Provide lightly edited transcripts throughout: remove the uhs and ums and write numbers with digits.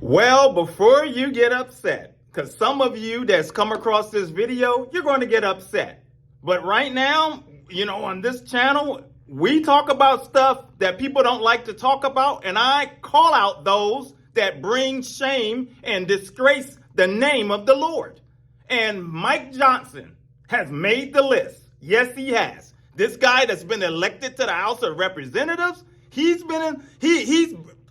Well, before you get upset, because some of you that's come across this video, you're going to get upset. But right now, on this channel, we talk about stuff that people don't like to talk about, and I call out those that bring shame and disgrace the name of the Lord. And Mike Johnson has made the list. Yes, he has. This guy that's been elected to the House of Representatives, he's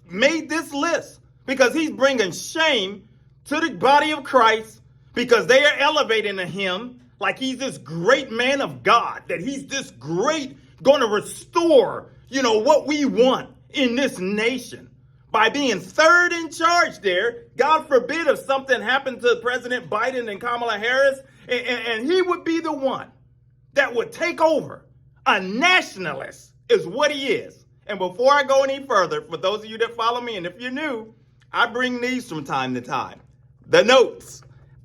made this list because he's bringing shame to the body of Christ because they are elevating him like he's this great man of God, that he's this great, going to restore, what we want in this nation by being third in charge there. God forbid if something happened to President Biden and Kamala Harris, and he would be the one that would take over. A nationalist is what he is. And before I go any further, for those of you that follow me, and if you're new, I bring these from time to time. The notes.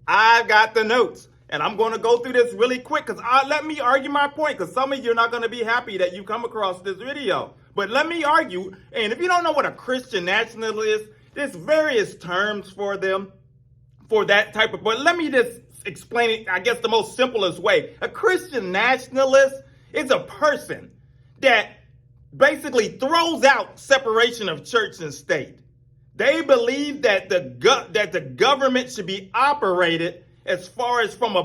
I've got the notes. And I'm going to go through this really quick because let me argue my point, because some of you are not going to be happy that you come across this video. But let me argue. And if you don't know what a Christian nationalist is, there's various terms for them, for that type of, but let me just explain it, I guess, the most simplest way. A Christian nationalist is a person that basically throws out separation of church and state. They believe that the government should be operated as far as from a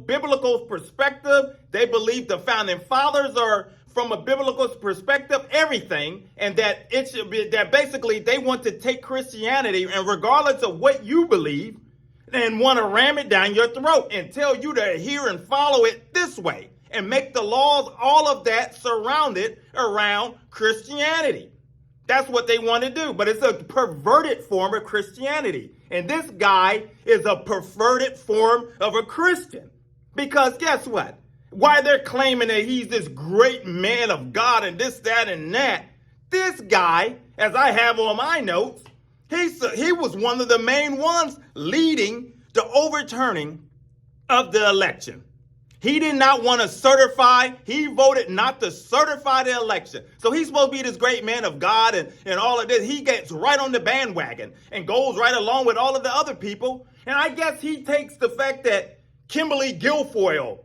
biblical perspective. They believe the founding fathers are, from a biblical perspective, everything, and that it should be that basically they want to take Christianity, and regardless of what you believe, and want to ram it down your throat and tell you to adhere and follow it this way and make the laws, all of that, surrounded around Christianity. That's what they want to do, but it's a perverted form of Christianity. And this guy is a perverted form of a Christian. Because guess what? Why they're claiming that he's this great man of God and this, that, and that. This guy, as I have on my notes, he was one of the main ones leading the overturning of the election. He did not want to certify. He voted not to certify the election. So he's supposed to be this great man of God and all of this. He gets right on the bandwagon and goes right along with all of the other people. And I guess he takes the fact that Kimberly Guilfoyle,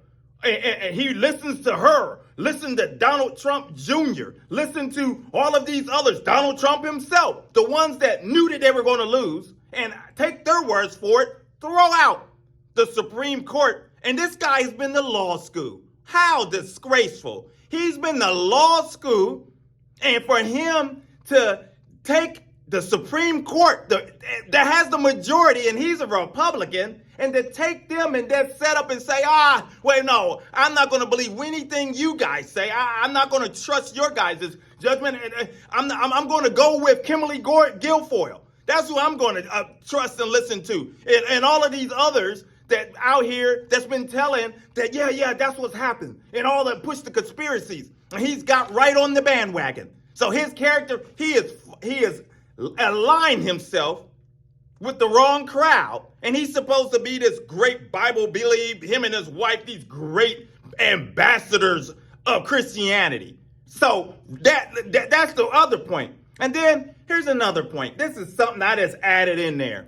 and he listens to her, listen to Donald Trump Jr., listen to all of these others, Donald Trump himself, the ones that knew that they were going to lose, and take their words for it, throw out the Supreme Court. And this guy has been to law school. How disgraceful. He's been to law school, and for him to take the Supreme Court that has the majority, and he's a Republican, and to take them and then set up and say, wait, no, I'm not going to believe anything you guys say. I'm not going to trust your guys' judgment. I'm going to go with Kimberly Guilfoyle. That's who I'm going to trust and listen to. And all of these others that out here that's been telling that, yeah, that's what's happened. And all that push the conspiracies. And he's got right on the bandwagon. So his character, he is aligned himself with the wrong crowd. And he's supposed to be this great Bible believe, him and his wife, these great ambassadors of Christianity. So that's the other point. And then here's another point. This is something I just added in there.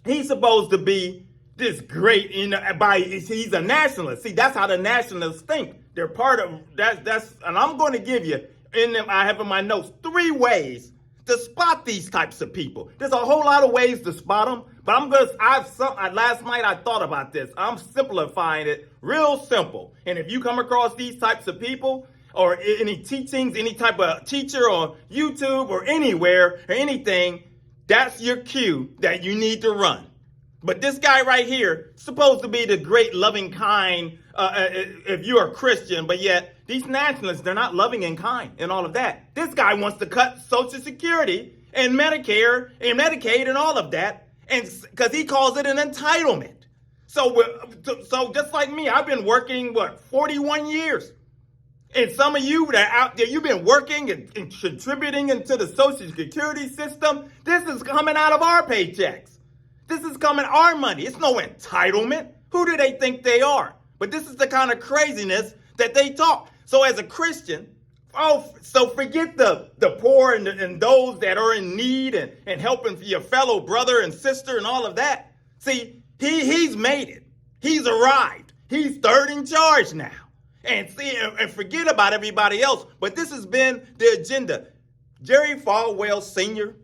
He's supposed to be this great, he's a nationalist. See, that's how the nationalists think. They're part of that's, and I'm going to give you, I have in my notes, 3 ways to spot these types of people. There's a whole lot of ways to spot them, but last night I thought about this. I'm simplifying it real simple. And if you come across these types of people, or any teachings, any type of teacher on YouTube or anywhere or anything, that's your cue that you need to run. But this guy right here, supposed to be the great loving kind if you're a Christian, but yet these nationalists, they're not loving and kind and all of that. This guy wants to cut Social Security and Medicare and Medicaid and all of that, and because he calls it an entitlement. So just like me, I've been working, 41 years. And some of you that are out there, you've been working and contributing into the Social Security system. This is coming out of our paychecks. This is coming our money. It's no entitlement. Who do they think they are? But this is the kind of craziness that they talk. So as a Christian, Oh, so forget the poor and those that are in need and helping your fellow brother and sister and all of that. See, he's made it. He's arrived. He's third in charge now. And see, and forget about everybody else. But this has been the agenda. Jerry Falwell Sr.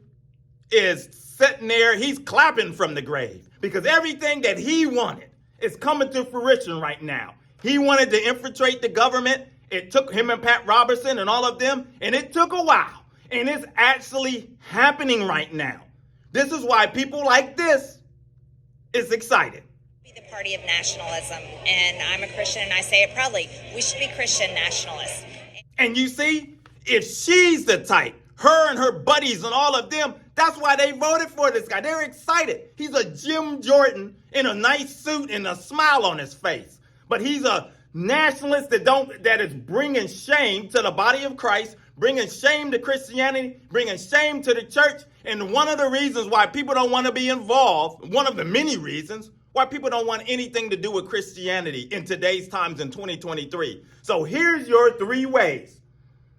is sitting there. He's clapping from the grave because everything that he wanted is coming to fruition right now. He wanted to infiltrate the government. It took him and Pat Robertson and all of them, and it took a while. And it's actually happening right now. This is why people like this is excited. The party of nationalism, and I'm a Christian, and I say it proudly. We should be Christian nationalists. And you see, if she's the type, her and her buddies and all of them, that's why they voted for this guy. They're excited. He's a Jim Jordan in a nice suit and a smile on his face. But he's a nationalist that is bringing shame to the body of Christ, bringing shame to Christianity, bringing shame to the church. And one of the reasons why people don't want to be involved, one of the many reasons why people don't want anything to do with Christianity in today's times in 2023. So here's your 3 ways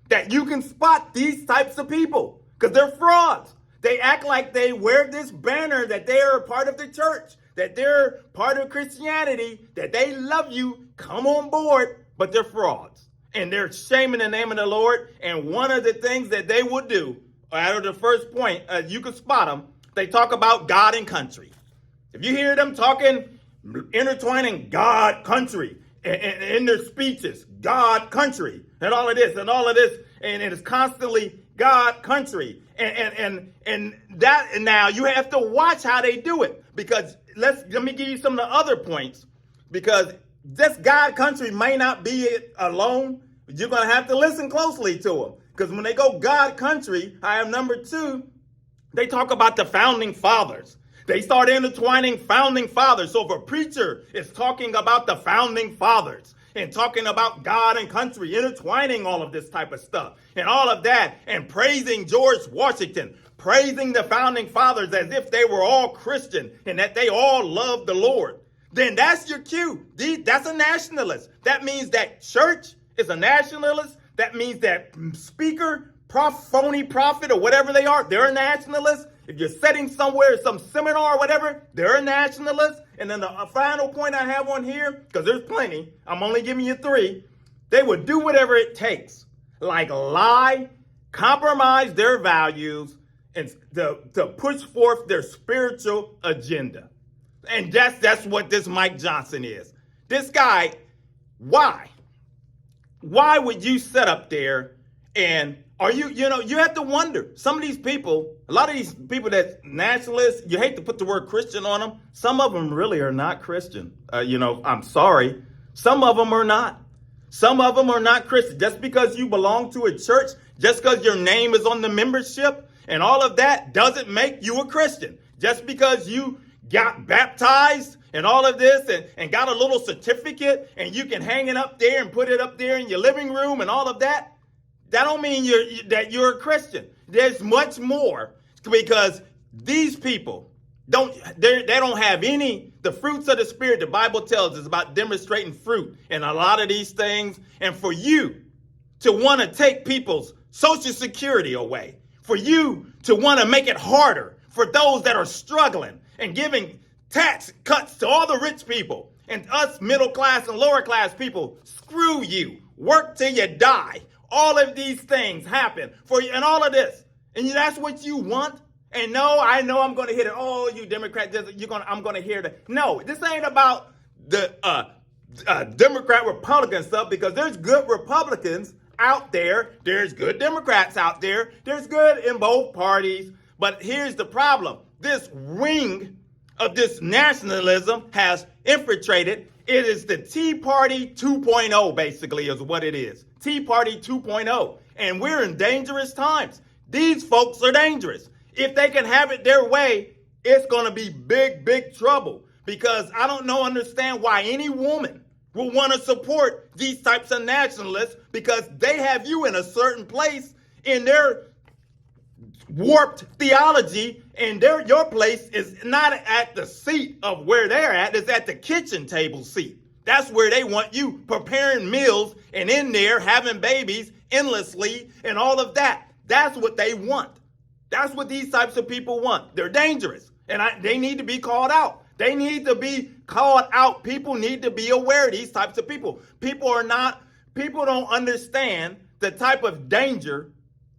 that you can spot these types of people, because they're frauds. They act like they wear this banner that they are a part of the church, that they're part of Christianity, that they love you, come on board, but they're frauds. And they're shaming the name of the Lord. And one of the things that they would do, out of the first point, you can spot them, they talk about God and country. If you hear them talking, intertwining God, country, in their speeches, God, country, and all of this, and it is constantly God, country. And that, and now you have to watch how they do it, because let me give you some of the other points, because this God, country may not be it alone. You're going to have to listen closely to them, because when they go God, country, I have number 2, they talk about the founding fathers. They start intertwining founding fathers. So if a preacher is talking about the founding fathers and talking about God and country, intertwining all of this type of stuff and all of that, and praising George Washington, praising the founding fathers as if they were all Christian and that they all loved the Lord, then that's your cue. That's a nationalist. That means that church is a nationalist. That means that speaker, phony prophet, or whatever they are, they're a nationalist. If you're sitting somewhere, some seminar or whatever, they're a nationalist. And then the final point I have on here, because there's plenty, I'm only giving you 3, they would do whatever it takes, like lie, compromise their values, and to push forth their spiritual agenda. And that's what this Mike Johnson is. This guy, why? Why would you sit up there and you have to wonder. Some of these people, a lot of these people that's nationalists, you hate to put the word Christian on them. Some of them really are not Christian. I'm sorry. Some of them are not. Some of them are not Christian. Just because you belong to a church, just because your name is on the membership and all of that doesn't make you a Christian. Just because you got baptized and all of this and got a little certificate and you can hang it up there and put it up there in your living room and all of that, that don't mean that you're a Christian. There's much more, because these people don't have the fruits of the Spirit. The Bible tells us about demonstrating fruit in a lot of these things. And for you to want to take people's Social Security away, for you to want to make it harder for those that are struggling and giving tax cuts to all the rich people and us middle class and lower class people, screw you. Work till you die. All of these things happen for you and all of this. And that's what you want? And no, I know I'm going to hear that. Oh, you Democrats, I'm going to hear that. No, this ain't about the Democrat Republican stuff, because there's good Republicans out there. There's good Democrats out there. There's good in both parties. But here's the problem. This wing of this nationalism has infiltrated. It is the Tea Party 2.0, basically, is what it is. Tea Party 2.0. And we're in dangerous times. These folks are dangerous. If they can have it their way, it's going to be big, big trouble. Because I don't understand why any woman will want to support these types of nationalists, because they have you in a certain place in their warped theology, and your place is not at the seat of where they're at, it's at the kitchen table seat. That's where they want you, preparing meals and in there having babies endlessly and all of that. That's what they want. That's what these types of people want. They're dangerous, and they need to be called out. They need to be called out. People need to be aware of these types of people. People don't understand the type of danger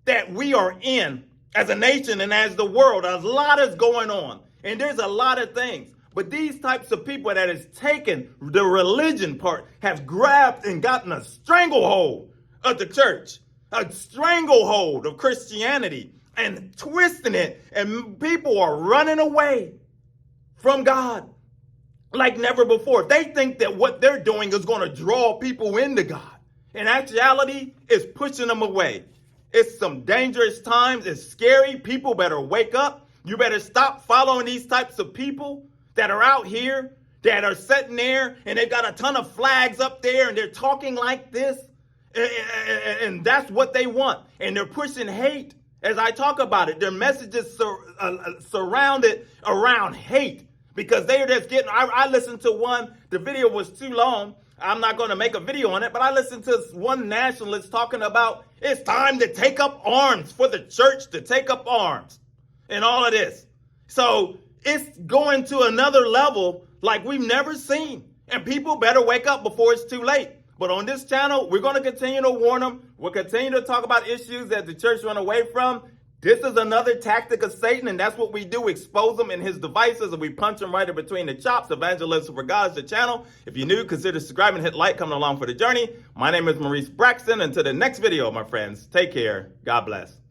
that we are in as a nation and as the world. A lot is going on, and there's a lot of things. But these types of people that has taken the religion part have grabbed and gotten a stranglehold of the church, a stranglehold of Christianity, and twisting it, and people are running away from God like never before. They think that what they're doing is going to draw people into God. In actuality, it's pushing them away. It's some dangerous times. It's scary. People better wake up. You better stop following these types of people that are out here, that are sitting there, and they've got a ton of flags up there, and they're talking like this. And that's what they want. And they're pushing hate. As I talk about it, their messages surrounded around hate, because they're just getting, I listened to one, the video was too long. I'm not going to make a video on it, but I listened to one nationalist talking about it's time to take up arms, for the church to take up arms and all of this. So it's going to another level like we've never seen. And people better wake up before it's too late. But on this channel, we're going to continue to warn them. We'll continue to talk about issues that the church run away from. This is another tactic of Satan, and that's what we do, expose him and his devices, and we punch him right in between the chops. Evangelism for God is the channel. If you're new, consider subscribing, hit like, coming along for the journey. My name is Maurice Braxton. Until the next video, my friends, take care. God bless.